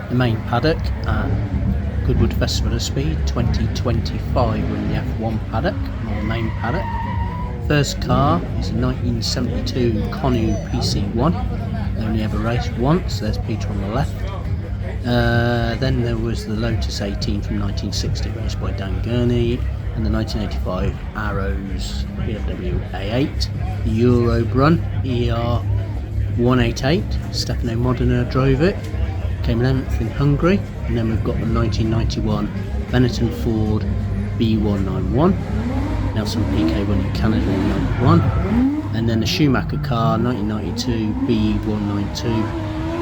the main paddock at Goodwood Festival of Speed 2025. We're in the F1 paddock, or the main paddock. First car is a 1972 Conu PC1, only ever raced once. There's Peter on the left. Then there was the Lotus 18 from 1960, raced by Dan Gurney, and the 1985 Arrows BMW A8, the Euro Brun ER188, Stefano Modena drove it, came 11th in Hungary. And then we've got the 1991 Benetton Ford B191, Nelson Piquet won in Canada in 91, and then the Schumacher car 1992 B192,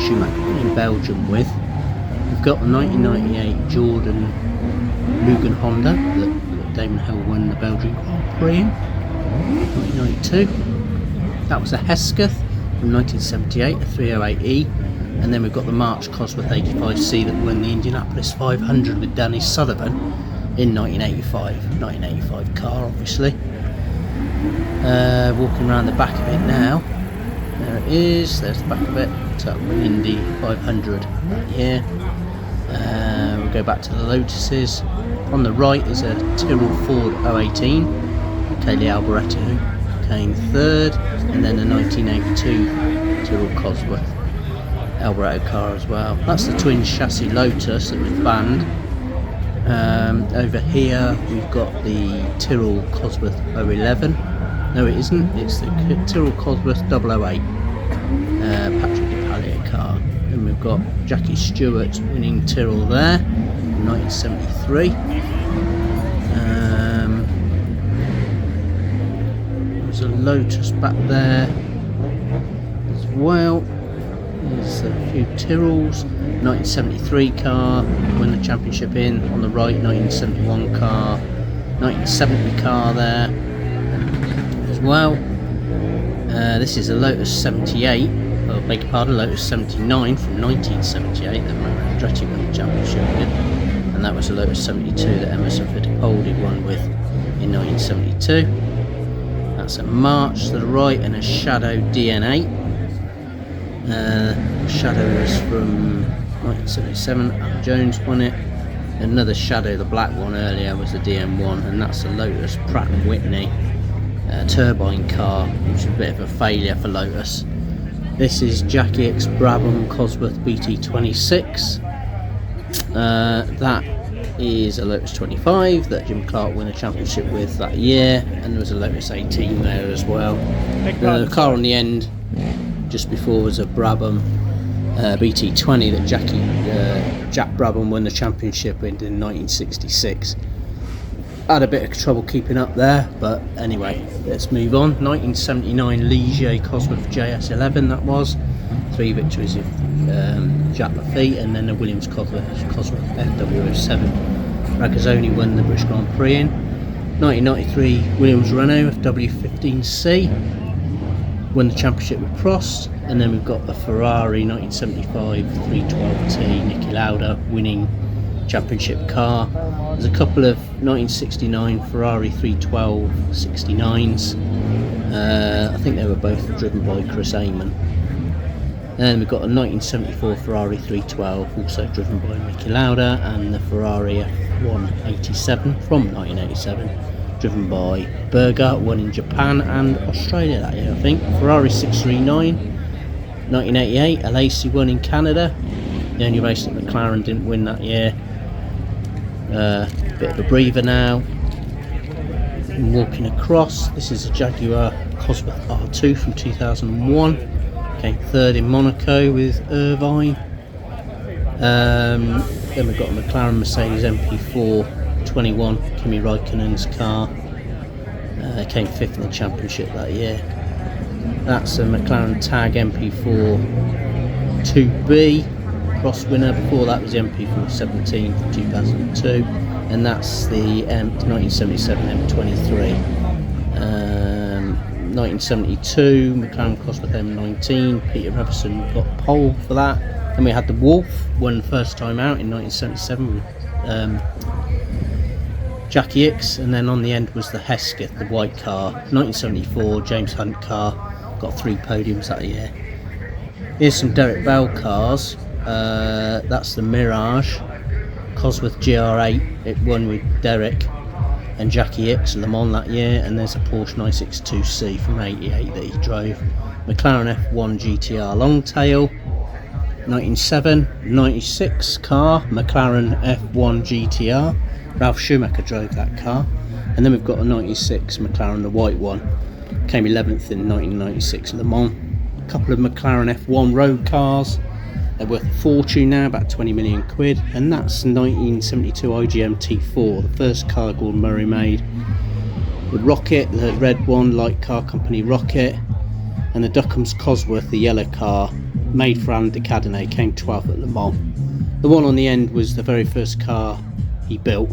Schumacher won in Belgium with. We've got the 1998 Jordan Mugen Honda that Damon Hill won the Belgian Grand Prix in 1992. That was a Hesketh from 1978, a 308E. And then we've got the March Cosworth 85C that won the Indianapolis 500 with Danny Sullivan in 1985 car, obviously. Walking around the back of it now. There it is, there's the back of it. So Indy 500 that year. We'll go back to the Lotuses. On the right is a Tyrrell Ford 018. Kaylee Alboreto came third. And then the 1982 Tyrrell Cosworth Alboreto car as well. That's the twin chassis Lotus that was banned. Over here we've got the Tyrrell Cosworth 011. No, it isn't. It's the Tyrrell Cosworth 008 Patrick DePallier car. And we've got Jackie Stewart winning Tyrrell there in 1973. There's a Lotus back there as well. There's a few Tyrrells. 1973 car, won the championship in. On the right, 1971 car, 1970 car there as well. This is a Lotus 78, or beg your pardon, Lotus 79 from 1978 that Andretti won the championship with. And that was a Lotus 72 that Emerson Fittipaldi won with in 1972. That's a March to the right, and a Shadow DN8. Shadow is from 1977, Alan Jones won it. Another Shadow, the black one earlier, was the DM1, and that's a Lotus Pratt & Whitney turbine car, which was a bit of a failure for Lotus. This is Jackie X Brabham Cosworth BT26. That is a Lotus 25 that Jim Clark won a championship with that year, and there was a Lotus 18 there as well. The car on the end just before was a Brabham BT20 that Jack Brabham won the championship in 1966. Had a bit of trouble keeping up there, but anyway, let's move on. 1979 Ligier Cosworth JS11 that was. 3 victories of Jacques Lafitte, and then the Williams Cosworth FW07. Ragazzoni won the British Grand Prix in. 1993 Williams Renault FW15C. Won the championship with Prost, and then we've got the Ferrari 1975 312T Niki Lauda winning championship car. There's a couple of 1969 Ferrari 312 69s. I think they were both driven by Chris Amon. And then we've got a 1974 Ferrari 312 also driven by Niki Lauda, and the Ferrari F187 from 1987. Driven by Berger, won in Japan and Australia that year, I think. Ferrari 639, 1988, Alesi won in Canada. The only race that McLaren didn't win that year. Bit of a breather now. And walking across, this is a Jaguar Cosworth R2 from 2001. Came third in Monaco with Irvine. Then we've got a McLaren Mercedes MP4 21, Kimi Raikkonen's car. Came 5th in the championship that year. That's a McLaren Tag MP4 2B cross winner. Before that was the MP4 17 from 2002, and that's the 1977 M23. 1972 McLaren Cosworth M19. Peter Everson got pole for that. And we had the Wolf, won the first time out in 1977 with Jackie X, and then on the end was the Hesketh, the white car, 1974 James Hunt car, got 3 podiums that year. Here's some Derek Bell cars. that's the Mirage Cosworth GR8. It won with Derek and Jackie Hicks Le Mans that year, and there's a Porsche 962C from '88 that he drove. McLaren F1 GTR Longtail, 1907, 96 car, McLaren F1 GTR. Ralph Schumacher drove that car. And then we've got a 96 McLaren, the white one, came 11th in 1996 Le Mans. A couple of McLaren F1 road cars, they're worth a fortune now, about 20 million quid, and that's 1972 IGM T4, the first car Gordon Murray made. The Rocket, the red one, Light Car Company Rocket, and the Duckham's Cosworth, the yellow car, made for Alain de Cadenet, came 12th at Le Mans. The one on the end was the very first car he built.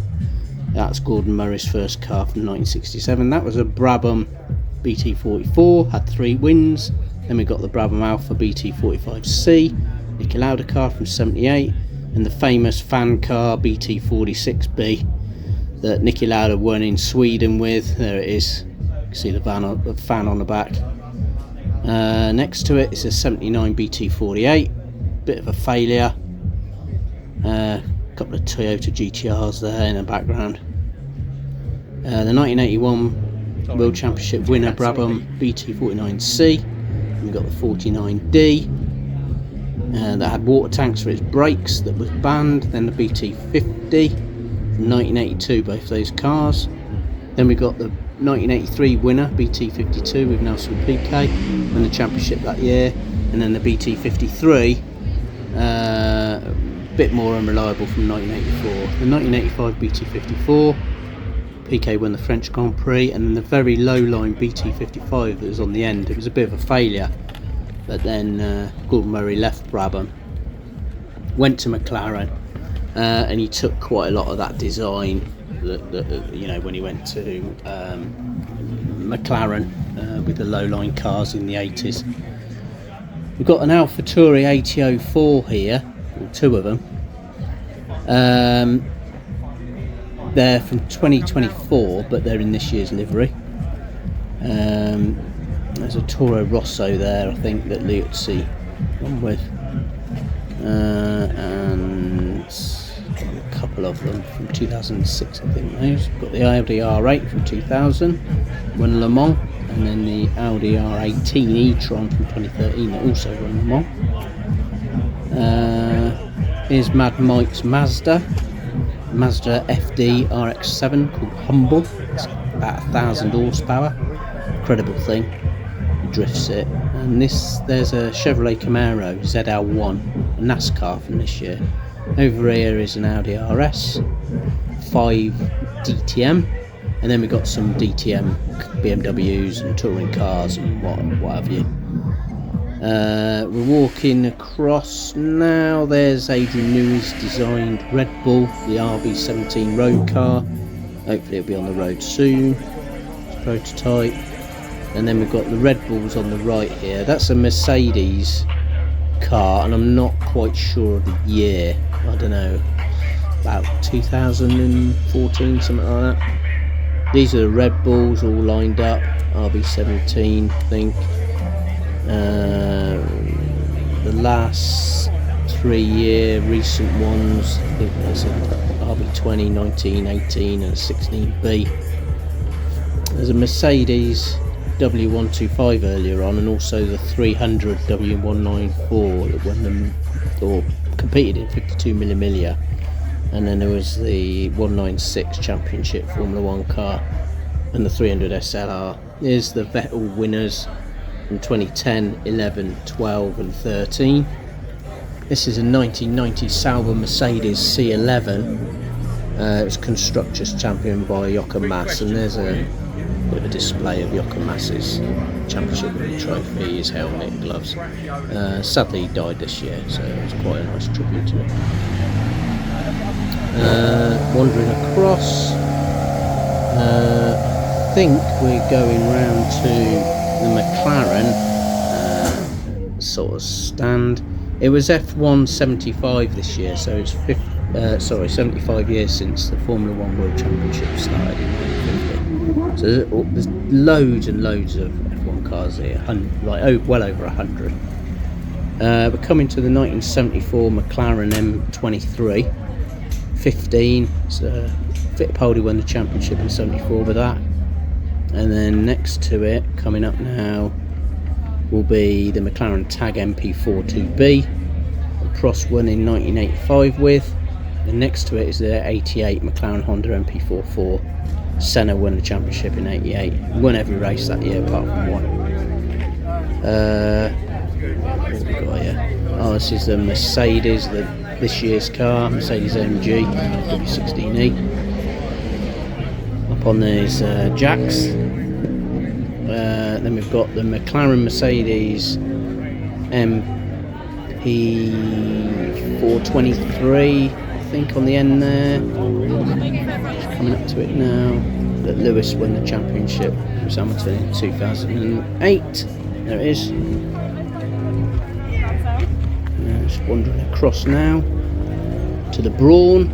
That's Gordon Murray's first car from 1967. That was a Brabham BT44, had 3 wins. Then we got the Brabham Alpha BT45C, Niki Lauda car from 78, and the famous fan car BT46B that Niki Lauda won in Sweden with. There it is. You can see the fan on the back. Next to it is a 79 BT48, bit of a failure. Couple of Toyota GTRs there in the background. The 1981 World Championship winner Brabham BT49C. We've got the 49D that had water tanks for its brakes that was banned. Then the BT50 from 1982, both those cars. Then we got the 1983 winner BT52 with Nelson Piquet, won the championship that year. And then the BT53, bit more unreliable, from 1984. The 1985 BT54, Piquet won the French Grand Prix, and then the very low line BT55 that was on the end, it was a bit of a failure, but then Gordon Murray left Brabham, went to McLaren, and he took quite a lot of that design that you know, when he went to McLaren with the low line cars in the 80s. We've got an AlphaTauri AT04 here, 2 of them. They're from 2024, but they're in this year's livery. There's a Toro Rosso there, I think, that Liuzzi won with, and a couple of them from 2006, I think. Those. Got the Audi R8 from 2000, won Le Mans, and then the Audi R18 e-tron from 2013 that also won Le Mans. Here's Mad Mike's Mazda FD RX7 called Humble. It's about 1,000 horsepower, incredible thing. He drifts it. And there's a Chevrolet Camaro ZL1, a NASCAR from this year. Over here is an Audi RS 5 DTM, and then we've got some DTM BMWs and touring cars and what have you. We're walking across now. There's Adrian Newey's designed Red Bull, the RB17 road car. Hopefully it'll be on the road soon. It's a prototype. And then we've got the Red Bulls on the right here. That's a Mercedes car, and I'm not quite sure of the year. I don't know, about 2014, something like that. These are the Red Bulls all lined up. RB17, I think. The last 3-year recent ones, I think there's a RB20, 19, 18 and a 16B. There's a Mercedes W125 earlier on, and also the 300 W194 that won them, or competed in 52mm Miglia. And then there was the 196 Championship Formula 1 car and the 300 SLR. Here's the Vettel winners from 2010, 11, 12 and 13. This is a 1990 Sauber Mercedes C11. It was Constructors championed by Jochen Mass, and there's a bit of a display of Jochen Mass's championship trophy, his helmet, gloves. Sadly he died this year, so it was quite a nice tribute to him. Wandering across, I think we're going round to the McLaren sort of stand. It was F1 75 this year, so it's 75 years since the Formula 1 World Championship started in 1950. So there's loads and loads of F1 cars here, like well over 100. We're coming to the 1974 McLaren M23 15. Fittipaldi won the championship in 74 with that. And then next to it, coming up now, will be the McLaren Tag MP42B. Prost won in 1985 with. And next to it is the 88 McLaren Honda MP44. Senna won the championship in 88. Won every race that year apart from one. What have we got here? Oh, this is the Mercedes, this year's car, Mercedes AMG W16E. Up on these jacks. Then we've got the McLaren Mercedes MP423, I think, on the end there. Just coming up to it now. That Lewis won the championship with Hamilton in 2008. There it is. Just wandering across now to the Brawn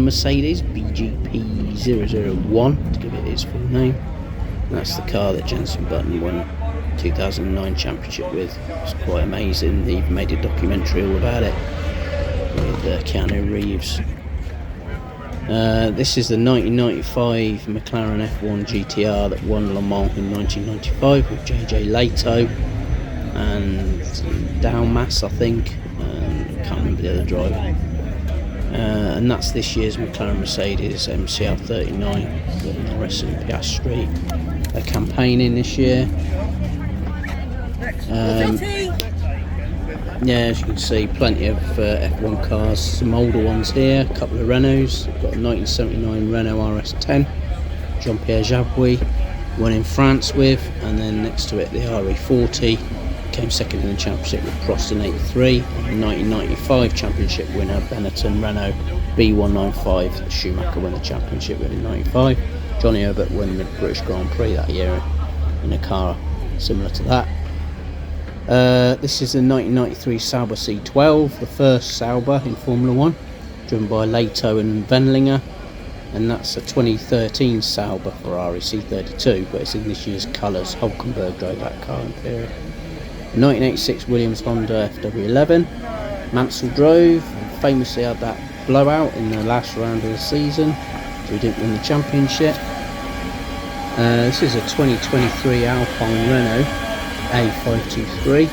Mercedes BGP001 to give it its full name. And that's the car that Jenson Button won 2009 championship with. It's quite amazing. They even made a documentary all about it with Keanu Reeves. This is the 1995 McLaren F1 GTR that won Le Mans in 1995 with JJ Leto and Dalmas, I think. I can't remember the other driver. And that's this year's McLaren Mercedes MCL39 with Norris and Piastri. They're campaigning this year. Yeah, as you can see, plenty of F1 cars. Some older ones here, a couple of Renaults. We've got a 1979 Renault RS10, Jean-Pierre Jabouille, one in France with, and then next to it the RE40. Came second in the championship with Prost in 83. And the 1995 championship winner Benetton Renault B195. Schumacher won the championship with in 95. Johnny Herbert won the British Grand Prix that year in a car similar to that. This is the 1993 Sauber C12, the first Sauber in Formula 1, driven by Leto and Wendlinger, and that's a 2013 Sauber Ferrari C32, but it's in this year's colours. Hulkenberg drove that car in period. 1986 Williams Honda FW11, Mansell drove, and famously had that blowout in the last round of the season, so he didn't win the championship. This is a 2023 Alpine Renault A523.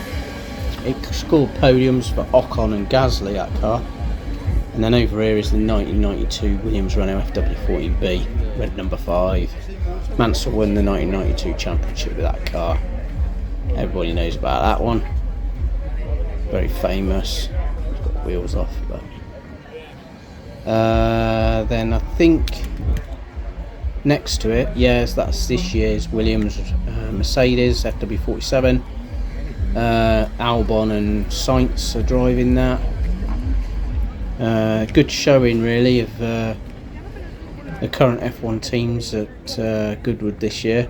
It scored podiums for Ocon and Gasly, that car. And then over here is the 1992 Williams Renault FW14B, red number 5. Mansell won the 1992 championship with that car. Everybody knows about that one. Very famous. It's got wheels off, but then I think next to it, yes, that's this year's Williams Mercedes FW47. Albon and Sainz are driving that. Good showing really of the current F1 teams at Goodwood this year,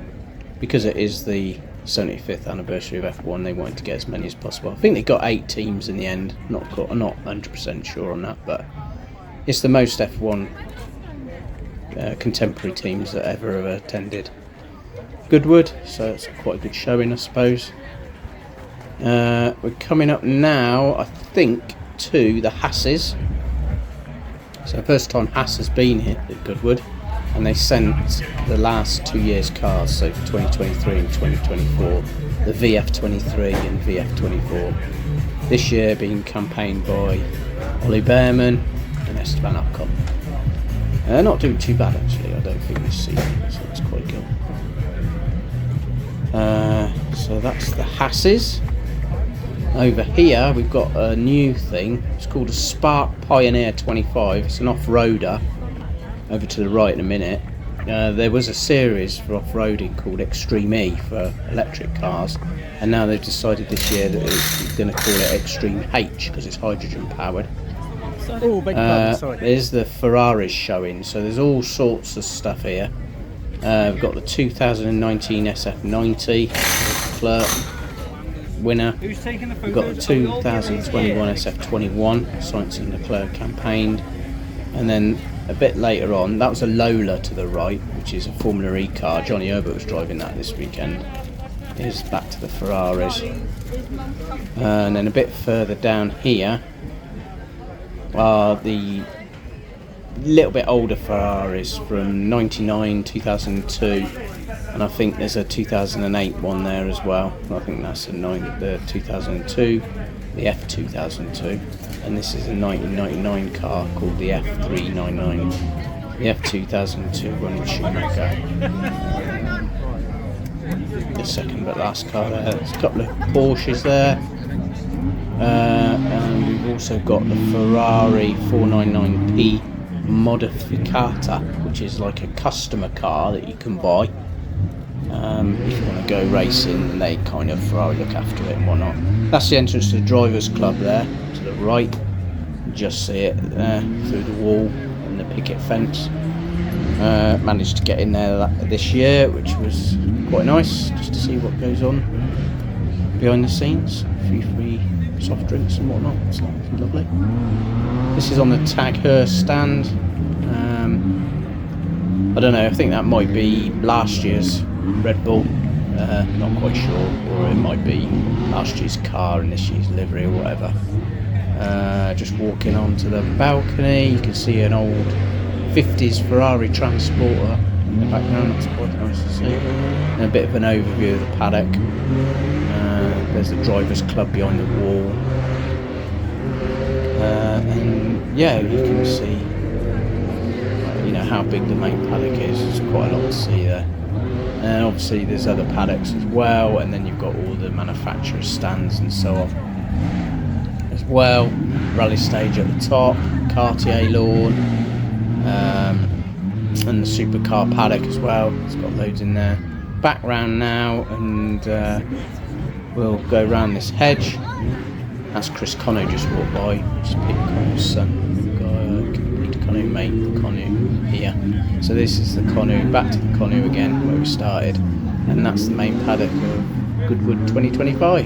because it is the 75th anniversary of F1. They wanted to get as many as possible. I think they got 8 teams in the end. I'm not 100% sure on that, but it's the most F1 contemporary teams that ever have attended Goodwood, so it's quite a good showing, I suppose. We're coming up now, I think, to the Hasses. So first time Haas has been here at Goodwood, and they sent the last 2 years' cars, so for 2023 and 2024, the VF23 and VF24. This year being campaigned by Ollie Behrman and Esteban Ocon. Not doing too bad actually, I don't think, this season, so it's quite good. So that's the Hasses. Over here we've got a new thing. It's called a Spark Pioneer 25. It's an off-roader. Over to the right in a minute. There was a series for off-roading called Extreme E for electric cars, and now they've decided this year that it's going to call it Extreme H because it's hydrogen powered. There's the Ferraris showing, so there's all sorts of stuff here. We've got the 2019 SF90 Leclerc winner. We've got the 2021 SF21 Sainz and Leclerc campaigned, and then a bit later on, that was a Lola to the right, which is a Formula E car. Johnny Herbert was driving that this weekend. is back to the Ferraris. And then a bit further down here are the little bit older Ferraris from 99, 2002, and I think there's a 2008 one there as well. I think that's the 2002, the F2002, and this is a 1999 car called the F399, the F2002 one with Schumacher. The second but last car there. There's a couple of Porsches there, and we've also got the Ferrari 499P Modificata, which is like a customer car that you can buy if you want to go racing, and they kind of Ferrari look after it and whatnot. That's the entrance to the drivers club there to the right. You just see it there through the wall and the picket fence. Managed to get in there this year, which was quite nice, just to see what goes on behind the scenes. Free soft drinks and whatnot, so that's lovely. This is on the Tag Heuer stand. I don't know, I think that might be last year's Red Bull, not quite sure, or it might be last year's car and this year's livery or whatever. Just walking onto the balcony, you can see an old 50s Ferrari Transporter in the background. That's quite nice to see. And a bit of an overview of the paddock. There's the drivers club behind the wall, and yeah, you can see how big the main paddock is. There's quite a lot to see there, and obviously there's other paddocks as well, and then you've got all the manufacturers' stands and so on as well. Rally stage at the top, Cartier lawn, and the supercar paddock as well. It's got loads in there. Back round now, and we'll go round this hedge. That's Chris Conno just walked by, just Pete Conno's son. Peter Conno, mate, Conno here. So this is the Conno, back to the Conno again, where we started, and that's the main paddock of Goodwood 2025.